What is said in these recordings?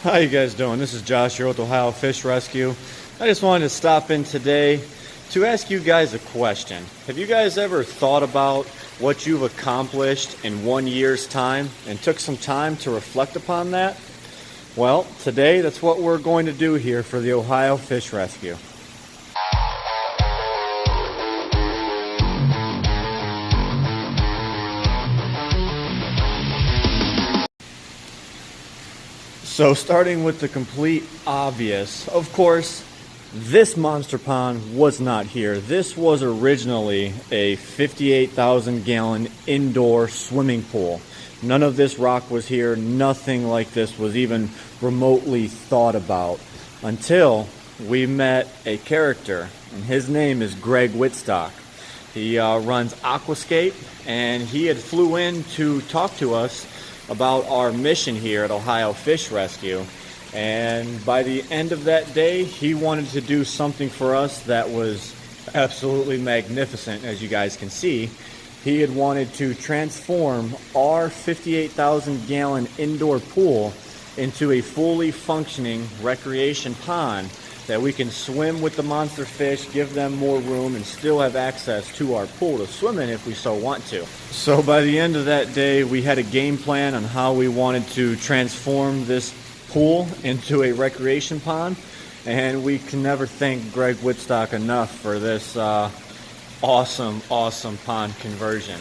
How you guys doing? This is Josh here with Ohio Fish Rescue. I just wanted to stop in today to ask you guys a question. Have you guys ever thought about what you've accomplished in 1 year's time and took some time to reflect upon that? Well, today that's what we're going to do here for the Ohio Fish Rescue. So starting with the complete obvious, of course, this monster pond was not here. This was originally a 58,000 gallon indoor swimming pool. None of this rock was here. Nothing like this was even remotely thought about until we met a character, and his name is Greg Whitstock. He runs Aquascape, and he had flew in to talk to us about our mission here at Ohio Fish Rescue. And by the end of that day, he wanted to do something for us that was absolutely magnificent, as you guys can see. He had wanted to transform our 58,000 gallon indoor pool into a fully functioning recreation pond that we can swim with the monster fish, give them more room, and still have access to our pool to swim in if we so want to. So by the end of that day, we had a game plan on how we wanted to transform this pool into a recreation pond, and we can never thank Greg Whitstock enough for this awesome pond conversion.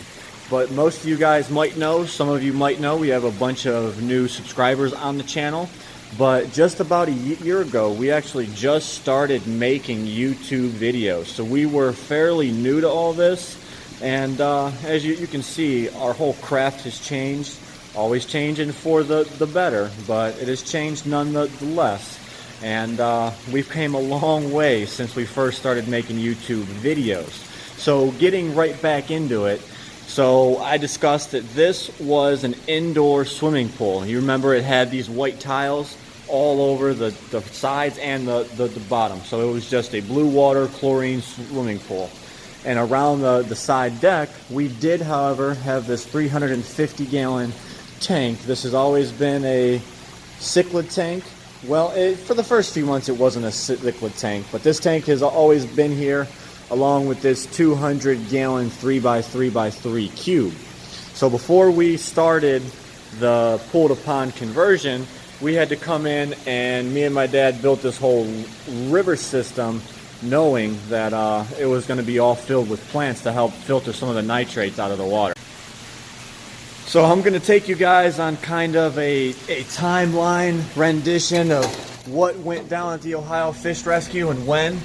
But most of you guys might know, some of you might know, we have a bunch of new subscribers on the channel. But just about a year ago, we actually just started making YouTube videos. So we were fairly new to all this. And as you can see, our whole craft has changed. Always changing for the better, but it has changed nonetheless. And we've came a long way since we first started making YouTube videos. So getting right back into it, so I discussed that this was an indoor swimming pool. You remember it had these white tiles all over the sides and the bottom. So it was just a blue water chlorine swimming pool. And around the side deck, we did, however, have this 350 gallon tank. This has always been a cichlid tank. Well, for the first few months it wasn't a cichlid tank, but this tank has always been here along with this 200 gallon 3x3x3 cube. So before we started the pool to pond conversion, we had to come in, and me and my dad built this whole river system knowing that it was going to be all filled with plants to help filter some of the nitrates out of the water. So I'm going to take you guys on kind of a timeline rendition of what went down at the Ohio Fish Rescue and when.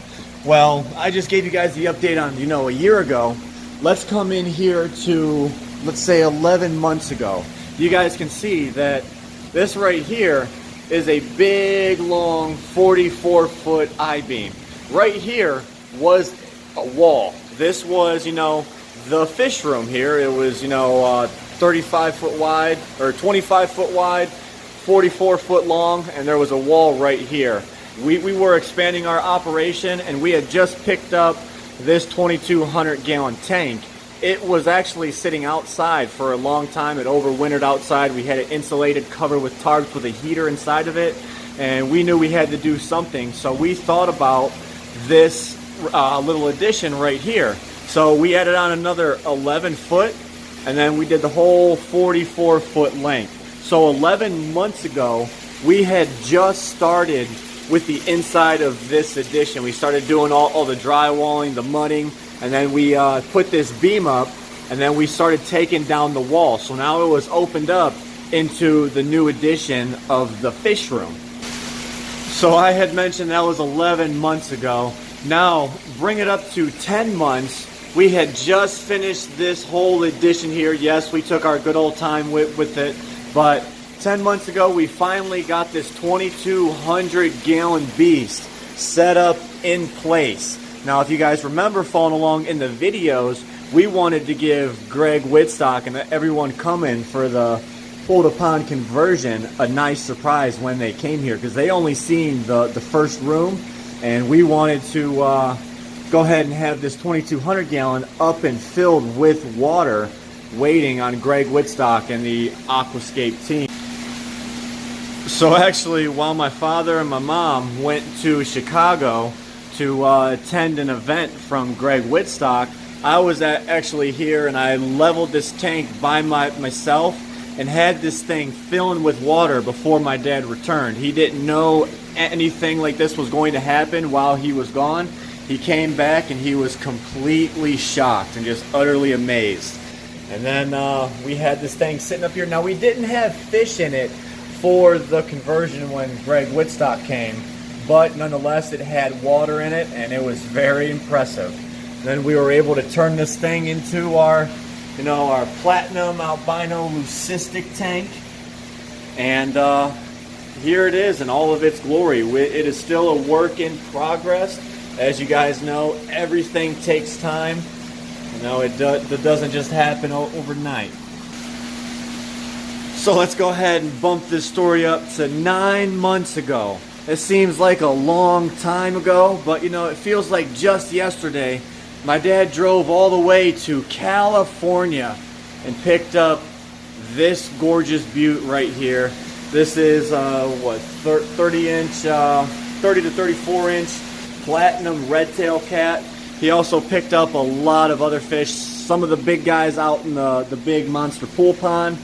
Well, I just gave you guys the update on, a year ago. Let's come in here to, let's say, 11 months ago. You guys can see that this right here is a big, long, 44-foot I-beam. Right here was a wall. This was, the fish room here. It was, 35-foot wide, or 25-foot wide, 44-foot long, and there was a wall right here. We were expanding our operation, and we had just picked up this 2,200 gallon tank. It was actually sitting outside for a long time. It overwintered outside. We had it insulated, covered with tarps with a heater inside of it, and we knew we had to do something. So we thought about this little addition right here. So we added on another 11 foot, and then we did the whole 44-foot length. So 11 months ago, we had just started with the inside of this addition. We started doing all the drywalling, the mudding, and then we put this beam up, and then we started taking down the wall. So now it was opened up into the new addition of the fish room. So I had mentioned that was 11 months ago. Now bring it up to 10 months. We had just finished this whole addition here. Yes, we took our good old time with it, but 10 months ago we finally got this 2,200 gallon beast set up in place. Now, if you guys remember following along in the videos, we wanted to give Greg Whitstock and everyone coming for the pool to pond conversion a nice surprise when they came here, because they only seen the first room, and we wanted to go ahead and have this 2,200 gallon up and filled with water waiting on Greg Whitstock and the Aquascape team. So actually, while my father and my mom went to Chicago to attend an event from Greg Whitstock, I was actually here, and I leveled this tank by myself and had this thing filling with water before my dad returned. He didn't know anything like this was going to happen while he was gone. He came back and he was completely shocked and just utterly amazed. And then we had this thing sitting up here. Now, we didn't have fish in it for the conversion when Greg Whitstock came, but nonetheless it had water in it, and it was very impressive. Then we were able to turn this thing into our, our platinum albino leucistic tank, and here it is in all of its glory. It is still a work in progress. As you guys know, everything takes time. It doesn't just happen overnight. So let's go ahead and bump this story up to 9 months ago. It seems like a long time ago, but it feels like just yesterday. My dad drove all the way to California and picked up this gorgeous beaut right here. This is 30 to 34 inch platinum red tail cat. He also picked up a lot of other fish, some of the big guys out in the big monster pool pond.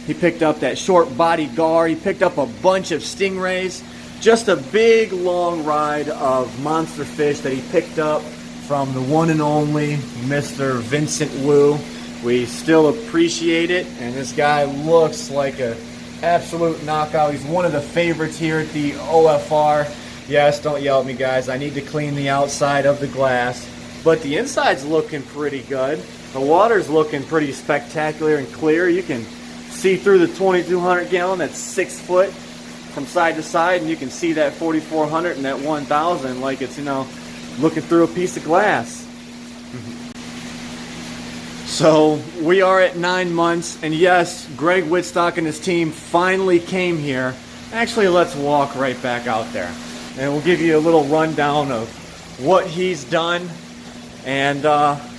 He picked up that short body gar. He picked up a bunch of stingrays. Just a big long ride of monster fish that he picked up from the one and only Mr. Vincent Wu. We still appreciate it, and this guy looks like an absolute knockout. He's one of the favorites here at the OFR. Yes, don't yell at me, guys. I need to clean the outside of the glass, but the inside's looking pretty good. The water's looking pretty spectacular and clear. You can see through the 2200 gallon. That's 6 foot from side to side, and you can see that 4400 and that 1000 like it's looking through a piece of glass. So we are at 9 months, and yes, Greg Whitstock and his team finally came here. Actually, let's walk right back out there, and we'll give you a little rundown of what he's done and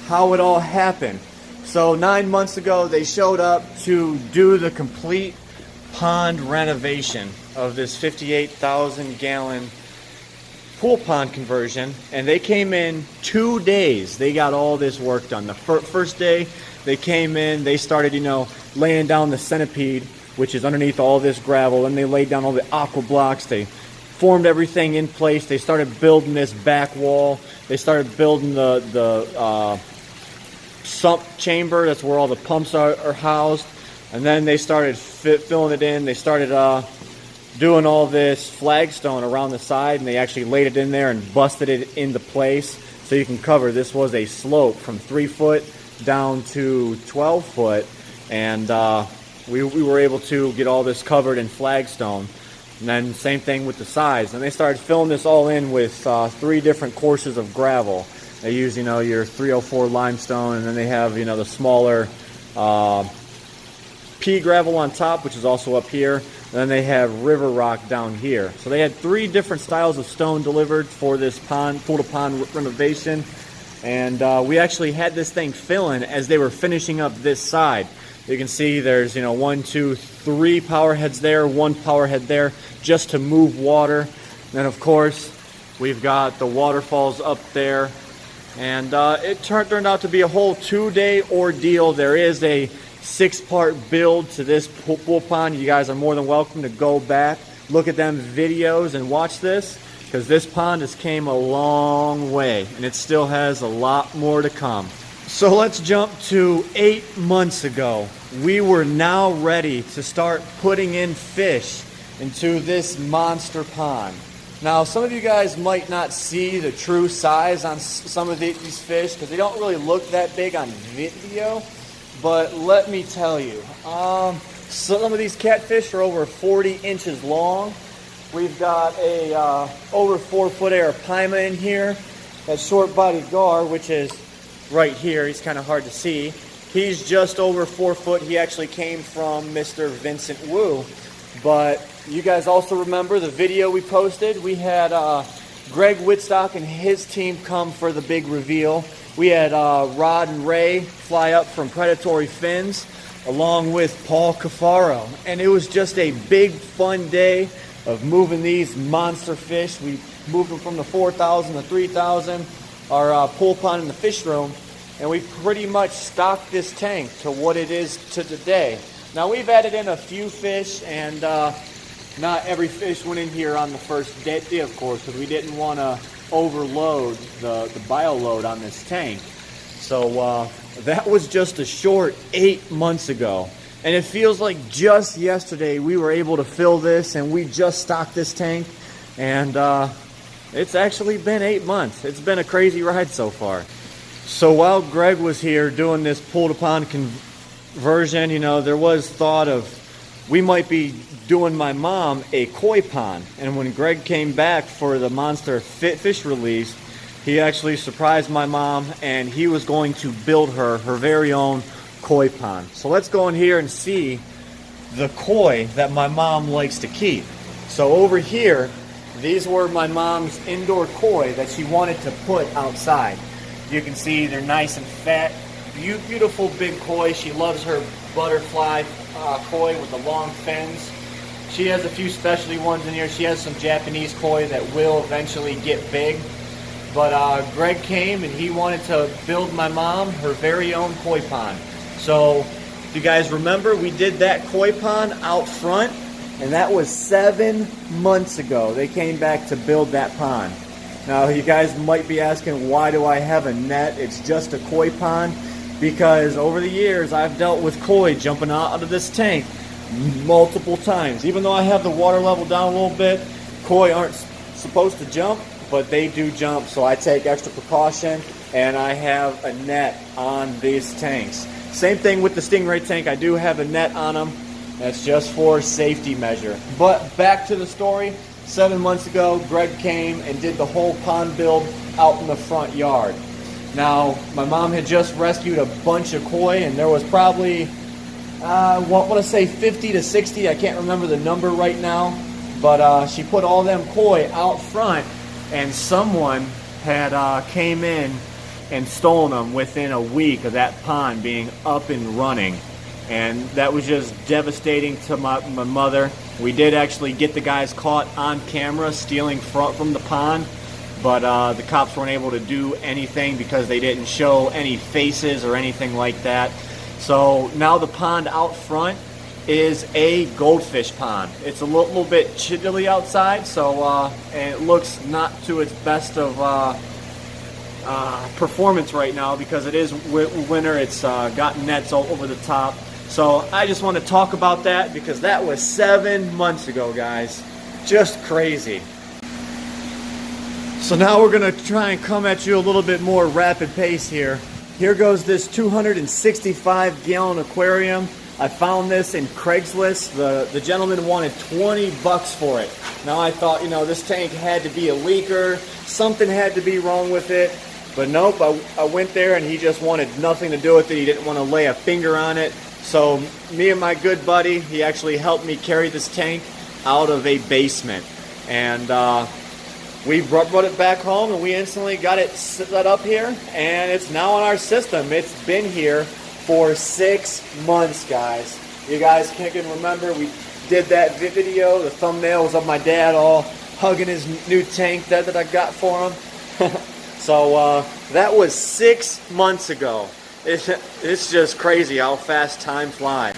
how it all happened. So 9 months ago, they showed up to do the complete pond renovation of this 58,000 gallon pool pond conversion, and they came in 2 days. They got all this work done. The first day they came in, they started laying down the centipede, which is underneath all this gravel, and they laid down all the aqua blocks. They formed everything in place. They started building this back wall. They started building the sump chamber. That's where all the pumps are housed. And then they started filling it in. They started doing all this flagstone around the side, and they actually laid it in there and busted it into place so you can cover. This was a slope from 3 foot down to 12 foot, and we were able to get all this covered in flagstone. And then same thing with the sides. And they started filling this all in with 3 different courses of gravel. They use your 304 limestone, and then they have the smaller pea gravel on top, which is also up here. And then they have river rock down here. So they had 3 different styles of stone delivered for this pool to pond renovation. And we actually had this thing filling as they were finishing up this side. You can see there's 1, 2, 3 power heads there, 1 power head there, just to move water. And then of course we've got the waterfalls up there. And it turned out to be a whole 2-day ordeal. There is a 6-part build to this pool pond. You guys are more than welcome to go back, look at them videos, and watch this, because this pond has came a long way, and it still has a lot more to come. So let's jump to 8 months ago. We were now ready to start putting in fish into this monster pond. Now, some of you guys might not see the true size on some of these fish because they don't really look that big on video. But let me tell you, some of these catfish are over 40 inches long. We've got a over 4 foot arapaima in here. That short bodied gar, which is right here, he's kind of hard to see. He's just over 4 foot. He actually came from Mr. Vincent Wu. But you guys also remember the video we posted? We had Greg Whitstock and his team come for the big reveal. We had Rod and Ray fly up from Predatory Fins along with Paul Cafaro. And it was just a big fun day of moving these monster fish. We moved them from the 4,000 to 3,000, our pool pond in the fish room, and we pretty much stocked this tank to what it is to today. Now we've added in a few fish, and not every fish went in here on the first day, of course, because we didn't want to overload the bio load on this tank. So that was just a short 8 months ago. And it feels like just yesterday we were able to fill this, and we just stocked this tank. And it's actually been 8 months. It's been a crazy ride so far. So while Greg was here doing this pool to pond conversion, you know, there was thought of we might be doing my mom a koi pond. And when Greg came back for the monster fish release, he actually surprised my mom, and he was going to build her very own koi pond. So let's go in here and see the koi that my mom likes to keep. So over here, these were my mom's indoor koi that she wanted to put outside. You can see they're nice and fat, beautiful big koi. She loves her butterfly koi with the long fins. She has a few specialty ones in here. She has some Japanese koi that will eventually get big. But Greg came and he wanted to build my mom her very own koi pond. So if you guys remember, we did that koi pond out front, and that was 7 months ago. They came back to build that pond. Now you guys might be asking, why do I have a net? It's just a koi pond. Because over the years I've dealt with koi jumping out of this tank multiple times. Even though I have the water level down a little bit, koi aren't supposed to jump, but they do jump, so I take extra precaution, and I have a net on these tanks. Same thing with the Stingray tank. I do have a net on them. That's just for safety measure. But back to the story. 7 months ago, Greg came and did the whole pond build out in the front yard. Now, my mom had just rescued a bunch of koi, and there was probably, I want to say 50 to 60. I can't remember the number right now. But she put all them koi out front, and someone had came in and stolen them within a week of that pond being up and running. And that was just devastating to my mother. We did actually get the guys caught on camera stealing from the pond, but the cops weren't able to do anything because they didn't show any faces or anything like that. So now the pond out front is a goldfish pond. It's a little bit chilly outside, so and it looks not to its best of performance right now because it is winter. It's got nets all over the top. So I just want to talk about that because that was 7 months ago, guys. Just crazy. So now we're going to try and come at you a little bit more rapid pace here. Here goes this 265 gallon aquarium. I found this in Craigslist. The gentleman wanted 20 bucks for it. Now I thought, you know, this tank had to be a leaker. Something had to be wrong with it. But nope, I went there and he just wanted nothing to do with it. He didn't want to lay a finger on it. So me and my good buddy, he actually helped me carry this tank out of a basement. And we brought it back home, and we instantly got it set up here. And it's now in our system. It's been here for 6 months, guys. You guys can remember we did that video. The thumbnail was of my dad all hugging his new tank that I got for him. So that was 6 months ago. It's just crazy how fast time flies.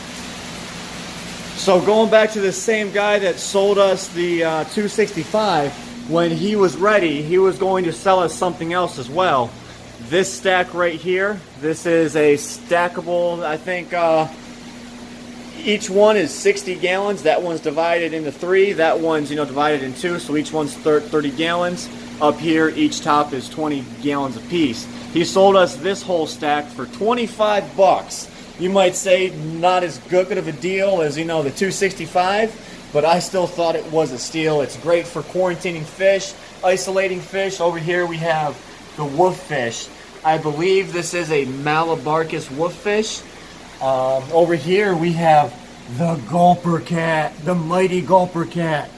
So going back to the same guy that sold us the 265, when he was ready, he was going to sell us something else as well. This stack right here, this is a stackable, I think each one is 60 gallons. That one's divided into 3. That one's, divided in 2, so each one's 30 gallons. Up here, each top is 20 gallons apiece. He sold us this whole stack for 25 bucks. You might say not as good of a deal as, the 265, but I still thought it was a steal. It's great for quarantining fish, isolating fish. Over here we have the wolf fish. I believe this is a Malabarcus wolf fish. Over here we have the gulper cat, the mighty gulper cat.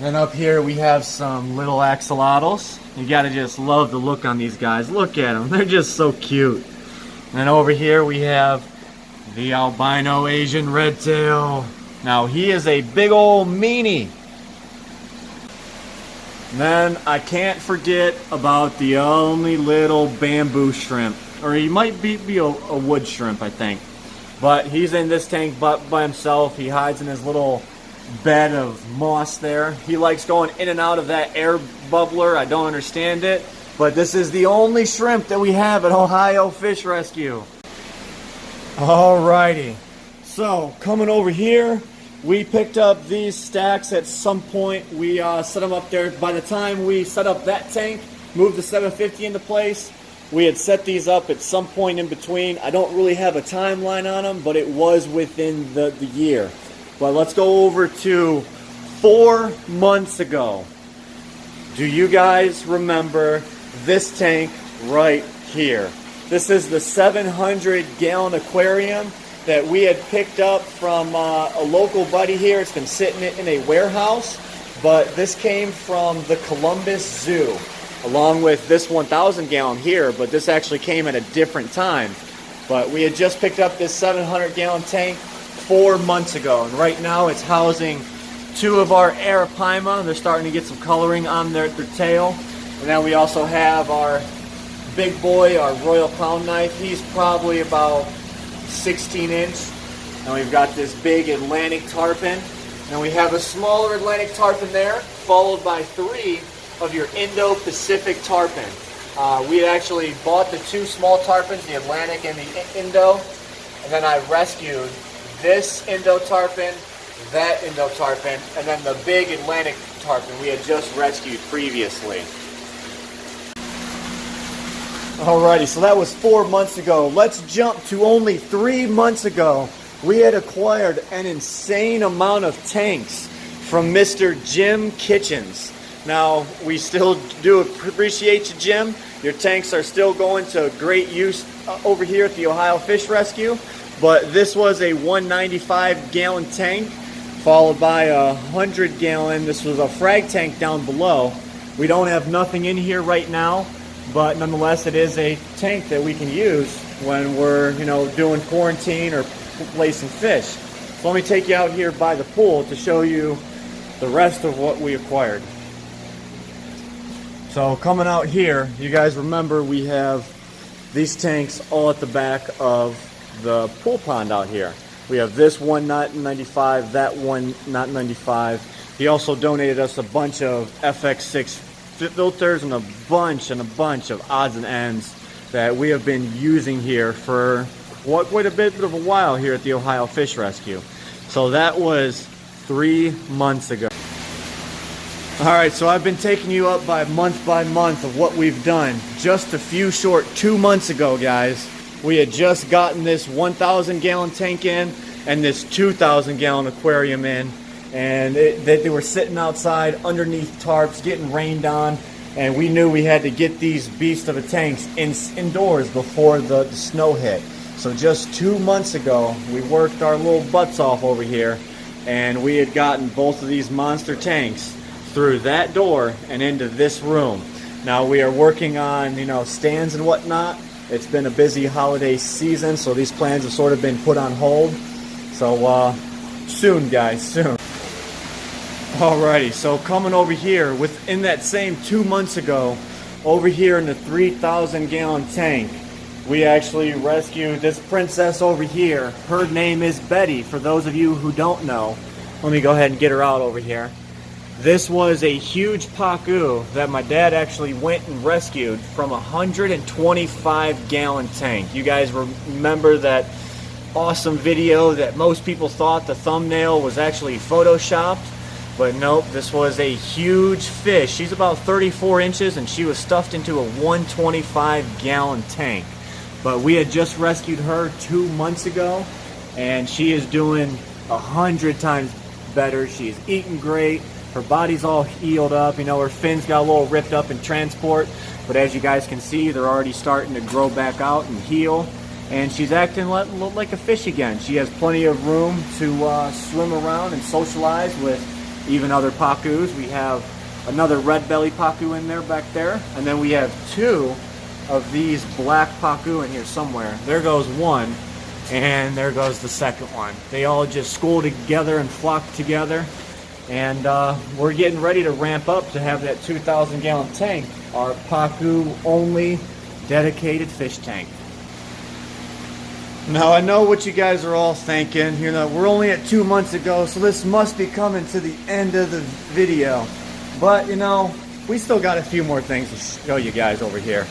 And up here we have some little axolotls. You gotta just love the look on these guys. Look at them, they're just so cute. And over here we have the albino Asian redtail. Now he is a big old meanie. Then I can't forget about the only little bamboo shrimp, or he might be a wood shrimp, I think. But he's in this tank by himself. He hides in his little bed of moss there. He likes going in and out of that air bubbler. I don't understand it, but this is the only shrimp that we have at Ohio Fish Rescue. Alrighty, so coming over here, we picked up these stacks at some point. We set them up there. By the time we set up that tank, moved the 750 into place, we had set these up at some point in between. I don't really have a timeline on them, but it was within the year. But let's go over to 4 months ago. Do you guys remember this tank right here? This is the 700-gallon aquarium that we had picked up from a local buddy here. It's been sitting in a warehouse, but this came from the Columbus Zoo, along with this 1,000-gallon here, but this actually came at a different time. But we had just picked up this 700-gallon tank 4 months ago, and right now it's housing 2 of our Arapaima. They're starting to get some coloring on their tail. And then we also have our big boy, our Royal Clown Knife. He's probably about 16-inch. And we've got this big Atlantic tarpon. And we have a smaller Atlantic tarpon there, followed by 3 of your Indo-Pacific tarpon. We had actually bought the 2 small tarpons, the Atlantic and the Indo, and then I rescued this Indo tarpon, that Indo tarpon, and then the big Atlantic tarpon we had just rescued previously. Alrighty, so that was 4 months ago. Let's jump to only 3 months ago. We had acquired an insane amount of tanks from Mr. Jim Kitchens. Now, we still do appreciate you, Jim. Your tanks are still going to great use over here at the Ohio Fish Rescue. But this was a 195-gallon tank, followed by a 100-gallon. This was a frag tank down below. We don't have nothing in here right now, but nonetheless, it is a tank that we can use when we're, doing quarantine or placing fish. So let me take you out here by the pool to show you the rest of what we acquired. So coming out here, you guys remember we have these tanks all at the back of the pool pond out here. We have this one knot 95, that one knot 95. He also donated us a bunch of FX6 filters and a bunch of odds and ends that we have been using here for quite a bit of a while here at the Ohio Fish Rescue. So that was 3 months ago. Alright, so I've been taking you up by month of what we've done. Just a few short 2 months ago, guys, we had just gotten this 1,000-gallon tank in and this 2,000-gallon aquarium in, and they were sitting outside underneath tarps getting rained on, and we knew we had to get these beasts of a tanks indoors before the snow hit. So just 2 months ago, we worked our little butts off over here, and we had gotten both of these monster tanks through that door and into this room. Now we are working on, stands and whatnot. It's been a busy holiday season, so these plans have sort of been put on hold. So soon, guys, soon. Alrighty, so coming over here, within that same 2 months ago, over here in the 3,000-gallon tank, we actually rescued this princess over here. Her name is Betty, for those of you who don't know. Let me go ahead and get her out over here. This was a huge pacu that my dad actually went and rescued from a 125-gallon tank. You guys remember that awesome video that most people thought the thumbnail was actually photoshopped? But nope, this was a huge fish. She's about 34 inches and she was stuffed into a 125-gallon tank. But we had just rescued her 2 months ago and she is doing 100 times better. She's eating great. Her body's all healed up, her fins got a little ripped up in transport, but as you guys can see, they're already starting to grow back out and heal, and she's acting like a fish again. She has plenty of room to swim around and socialize with even other pacus. We have another red belly pacu in there back there, and then we have 2 of these black pacu in here somewhere. There goes one, And there goes the second one. They all just school together and flock together. And we're getting ready to ramp up to have that 2,000 gallon tank, our Pacu only dedicated fish tank. Now I know what you guys are all thinking, you know, we're only at 2 months ago, so this must be coming to the end of the video. But you know, we still got a few more things to show you guys over here.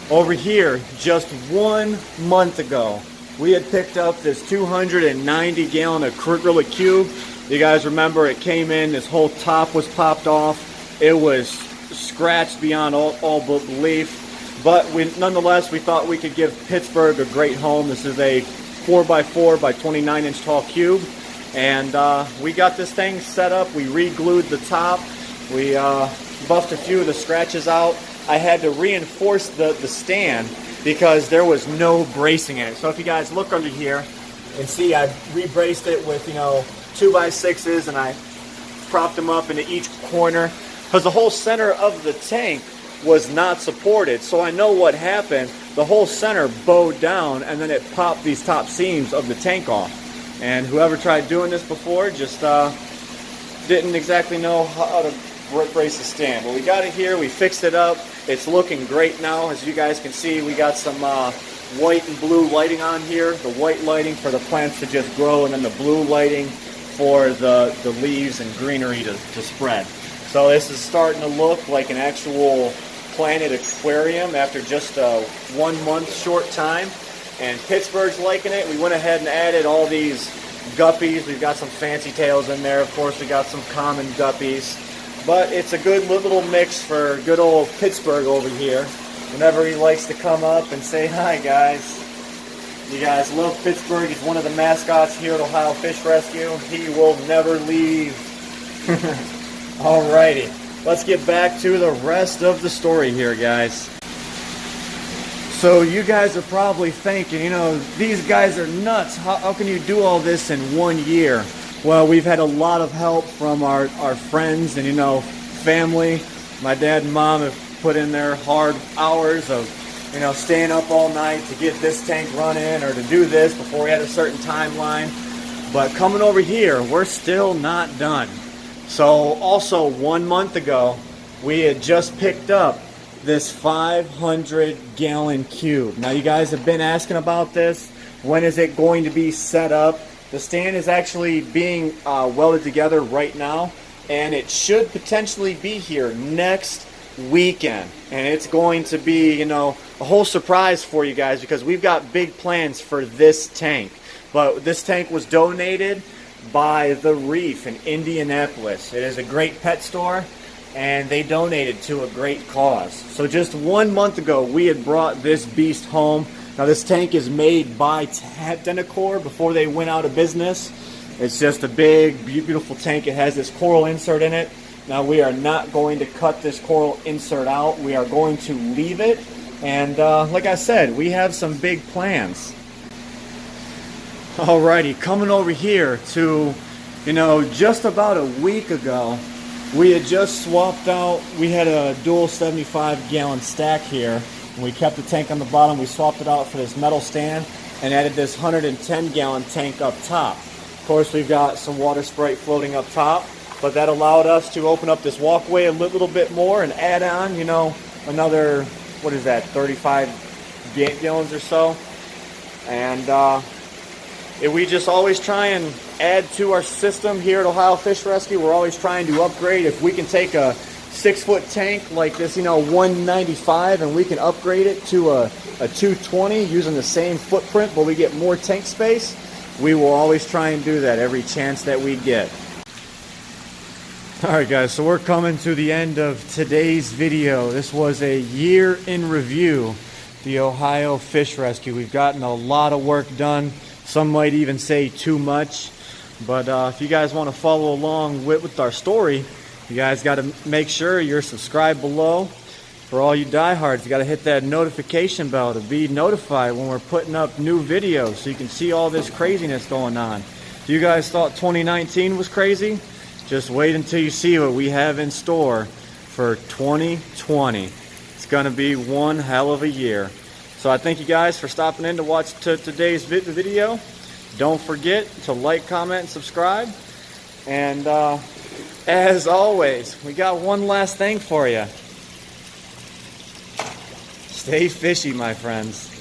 Over here, just 1 month ago, we had picked up this 290 gallon acrylic cube. You guys remember it came in, this whole top was popped off. It was scratched beyond all belief. But nonetheless, we thought we could give Pittsburgh a great home. This is a 4x4 by 29 inch tall cube. And we got this thing set up. We re-glued the top. We buffed a few of the scratches out. I had to reinforce the stand because there was no bracing in it. So if you guys look under here and see, I re-braced it with, you know, 2x6s, and I propped them up into each corner because the whole center of the tank was not supported. So I know what happened. The whole center bowed down, and then it popped these top seams of the tank off. And whoever tried doing this before just didn't exactly know how to brace the stand. But we got it here, we fixed it up. It's looking great now. As you guys can see, we got some white and blue lighting on here. The white lighting for the plants to just grow, and then the blue lighting for the leaves and greenery to spread. So this is starting to look like an actual planted aquarium after just a 1 month short time. And Pittsburgh's liking it. We went ahead and added all these guppies. We've got some fancy tails in there. Of course, we got some common guppies. But it's a good little mix for good old Pittsburgh over here. Whenever he likes to come up and say, hi guys. You guys love Pittsburgh. He's one of the mascots here at Ohio Fish Rescue. He will never leave. Alrighty, let's get back to the rest of the story here, guys. So you guys are probably thinking, you know, these guys are nuts. How can you do all this in 1 year? Well, we've had a lot of help from our friends and, you know, family. My dad and mom have put in their hard hours of, you know, staying up all night to get this tank running or to do this before we had a certain timeline. But coming over here, we're still not done. So also 1 month ago, we had just picked up this 500 gallon cube. Now you guys have been asking about this. When is it going to be set up? The stand is actually being welded together right now, and it should potentially be here next weekend. And it's going to be, you know, a whole surprise for you guys because we've got big plans for this tank. But this tank was donated by The Reef in Indianapolis. It is a great pet store, and they donated to a great cause. So just 1 month ago, we had brought this beast home. Now this tank is made by Tenacor before they went out of business. It's just a big, beautiful tank. It has this coral insert in it. Now we are not going to cut this coral insert out. We are going to leave it. And like I said, we have some big plans. Alrighty, coming over here to, you know, just about a week ago, we had just swapped out. We had a dual 75 gallon stack here, and we kept the tank on the bottom. We swapped it out for this metal stand and added this 110 gallon tank up top. Of course, we've got some water sprite floating up top, but that allowed us to open up this walkway a little bit more and add on, you know, another, what is that, 35 gallons or so. And we just always try and add to our system here at Ohio Fish Rescue. We're always trying to upgrade. If we can take a 6-foot tank like this, you know, 195, and we can upgrade it to a 220 using the same footprint, but we get more tank space, we will always try and do that every chance that we get. Alright guys, so we're coming to the end of today's video. This was a year in review, the Ohio Fish Rescue. We've gotten a lot of work done. Some might even say too much. But if you guys want to follow along with our story, you guys got to make sure you're subscribed below. For all you diehards, you got to hit that notification bell to be notified when we're putting up new videos so you can see all this craziness going on. If you guys thought 2019 was crazy, just wait until you see what we have in store for 2020. It's going to be one hell of a year. So I thank you guys for stopping in to watch today's video. Don't forget to like, comment, and subscribe. And as always, we got one last thing for you. Stay fishy, my friends.